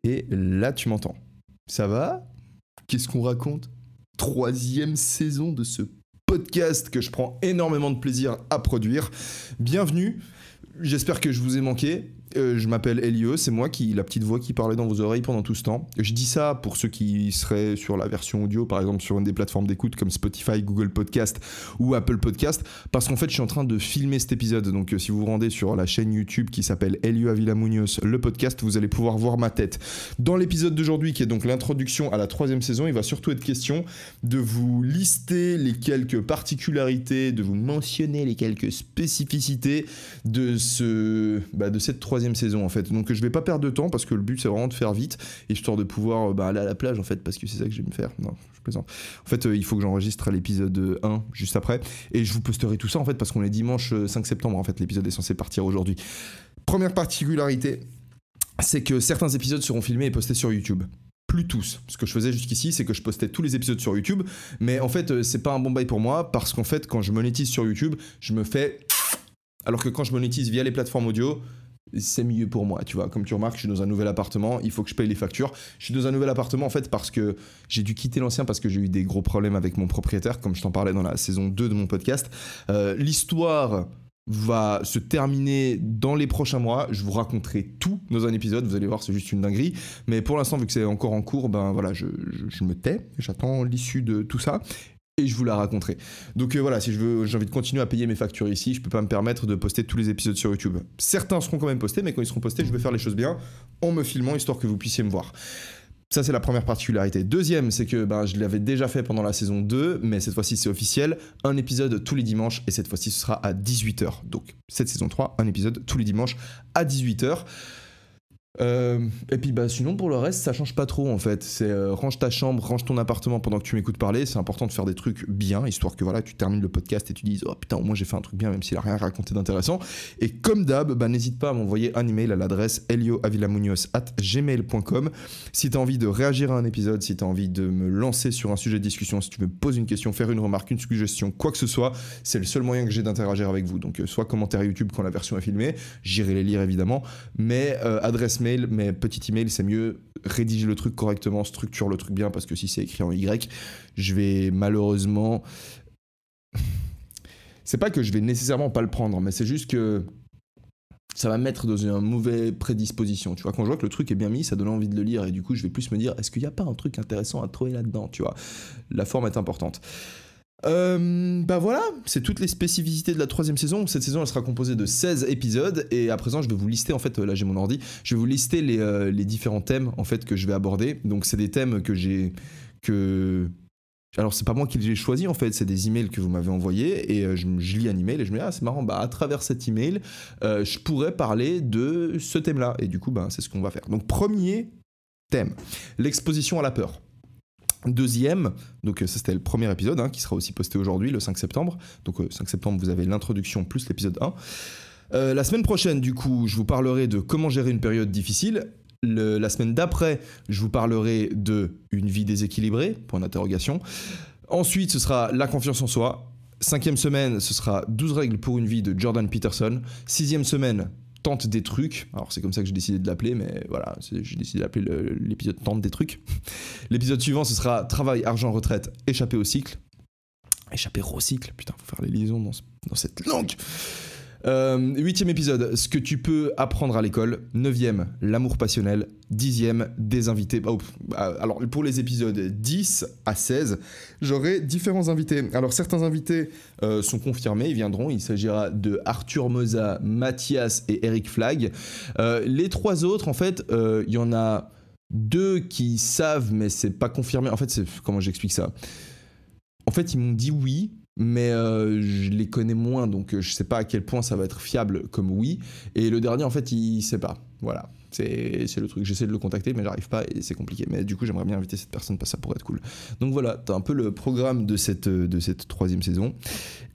Et là, tu m'entends. Ça va ? Qu'est-ce qu'on raconte ? 3e saison de ce podcast que je prends énormément de plaisir à produire. Bienvenue, j'espère que je vous ai manqué. Je m'appelle Elio, c'est moi la petite voix qui parlait dans vos oreilles pendant tout ce temps. Je dis ça pour ceux qui seraient sur la version audio, par exemple sur une des plateformes d'écoute comme Spotify, Google Podcast ou Apple Podcast, parce qu'en fait je suis en train de filmer cet épisode. Donc si vous vous rendez sur la chaîne YouTube qui s'appelle Elio Avila Munoz, le podcast, vous allez pouvoir voir ma tête. Dans l'épisode d'aujourd'hui, qui est donc l'introduction à la 3e saison, il va surtout être question de vous lister les quelques particularités, de vous mentionner les quelques spécificités de cette 3e saison en fait. Donc je vais pas perdre de temps parce que le but c'est vraiment de faire vite, histoire de pouvoir aller à la plage en fait, parce que c'est ça que j'aime faire. Non, je plaisante. En fait il faut que j'enregistre l'épisode 1 juste après et je vous posterai tout ça en fait parce qu'on est dimanche 5 septembre en fait, l'épisode est censé partir aujourd'hui. Première particularité, c'est que certains épisodes seront filmés et postés sur YouTube. Plus tous. Ce que je faisais jusqu'ici, c'est que je postais tous les épisodes sur YouTube, mais en fait c'est pas un bon bail pour moi parce qu'en fait quand je monétise sur YouTube, je me fais... Alors que quand je monétise via les plateformes audio, c'est mieux pour moi, tu vois. Comme tu remarques, je suis dans un nouvel appartement, il faut que je paye les factures. Je suis dans un nouvel appartement en fait parce que j'ai dû quitter l'ancien parce que j'ai eu des gros problèmes avec mon propriétaire, comme je t'en parlais dans la saison 2 de mon podcast. L'histoire va se terminer dans les prochains mois. Je vous raconterai tout dans un épisode, vous allez voir, c'est juste une dinguerie. Mais pour l'instant, vu que c'est encore en cours, ben voilà, je me tais, j'attends l'issue de tout ça. Et je vous la raconterai. Donc voilà, si j'ai envie de continuer à payer mes factures ici, je peux pas me permettre de poster tous les épisodes sur YouTube. Certains seront quand même postés, mais quand ils seront postés, je vais faire les choses bien en me filmant, histoire que vous puissiez me voir. Ça, c'est la première particularité. Deuxième, c'est que je l'avais déjà fait pendant la saison 2, mais cette fois-ci, c'est officiel. Un épisode tous les dimanches, et cette fois-ci, ce sera à 18h. Donc, cette saison 3, un épisode tous les dimanches à 18h. Et puis sinon pour le reste ça change pas trop en fait, c'est range ta chambre, range ton appartement pendant que tu m'écoutes parler. C'est important de faire des trucs bien, histoire que voilà, tu termines le podcast et tu dises oh putain au moins j'ai fait un truc bien même s'il a rien raconté d'intéressant. Et comme d'hab, n'hésite pas à m'envoyer un email à l'adresse elioavilamunoz@gmail.com si t'as envie de réagir à un épisode, si t'as envie de me lancer sur un sujet de discussion, si tu me poses une question, faire une remarque, une suggestion, quoi que ce soit. C'est le seul moyen que j'ai d'interagir avec vous. Donc soit commentaire YouTube quand la version est filmée, j'irai les lire évidemment, mais adresse mail, mais petit email c'est mieux. Rédige le truc correctement, structure le truc bien, parce que si c'est écrit en Y, je vais malheureusement... C'est pas que je vais nécessairement pas le prendre, mais c'est juste que ça va me mettre dans une mauvaise prédisposition, tu vois. Quand je vois que le truc est bien mis, ça donne envie de le lire, et du coup je vais plus me dire est-ce qu'il n'y a pas un truc intéressant à trouver là-dedans, tu vois. La forme est importante. Voilà, c'est toutes les spécificités de la 3e saison. Cette saison elle sera composée de 16 épisodes et à présent je vais vous lister en fait, là j'ai mon ordi, je vais vous lister les différents thèmes en fait que je vais aborder. Donc c'est des thèmes alors c'est pas moi qui les ai choisis en fait, c'est des emails que vous m'avez envoyés et je lis un email et je me dis c'est marrant, à travers cet email je pourrais parler de ce thème là et du coup c'est ce qu'on va faire. Donc premier thème, l'exposition à la peur. Deuxième, donc ça c'était le premier épisode qui sera aussi posté aujourd'hui le 5 septembre. Donc 5 septembre vous avez l'introduction plus l'épisode 1. La semaine prochaine du coup je vous parlerai de comment gérer une période difficile. La semaine d'après je vous parlerai de une vie déséquilibrée, point d'interrogation. Ensuite ce sera la confiance en soi. 5e semaine ce sera 12 règles pour une vie de Jordan Peterson. 6e semaine tente des trucs, alors c'est comme ça que j'ai décidé de l'appeler, mais voilà, j'ai décidé d'appeler l'épisode tente des trucs. L'épisode suivant, ce sera travail, argent, retraite, échapper au cycle. Échapper au cycle, putain, faut faire les liaisons dans cette langue. 8e épisode, ce que tu peux apprendre à l'école. 9e, l'amour passionnel. 10e, des invités. Alors pour les épisodes 10 à 16, j'aurai différents invités. Alors certains invités sont confirmés, ils viendront. Il s'agira de Arthur Moza, Mathias et Eric Flag. Les 3 autres, en fait, il y en a 2 qui savent, mais c'est pas confirmé. En fait, comment j'explique ça ? En fait, ils m'ont dit oui, mais je les connais moins, donc je sais pas à quel point ça va être fiable comme oui. Et le dernier, en fait, il sait pas. Voilà, c'est le truc. J'essaie de le contacter, mais j'arrive pas et c'est compliqué. Mais du coup, j'aimerais bien inviter cette personne parce que ça pourrait être cool. Donc voilà, t'as un peu le programme de cette 3e saison.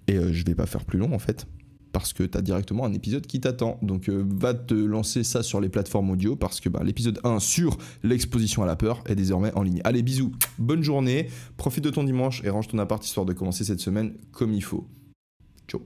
Et je vais pas faire plus long, en fait, parce que t'as directement un épisode qui t'attend. Donc va te lancer ça sur les plateformes audio, parce que l'épisode 1 sur l'exposition à la peur est désormais en ligne. Allez, bisous, bonne journée, profite de ton dimanche et range ton appart histoire de commencer cette semaine comme il faut. Ciao.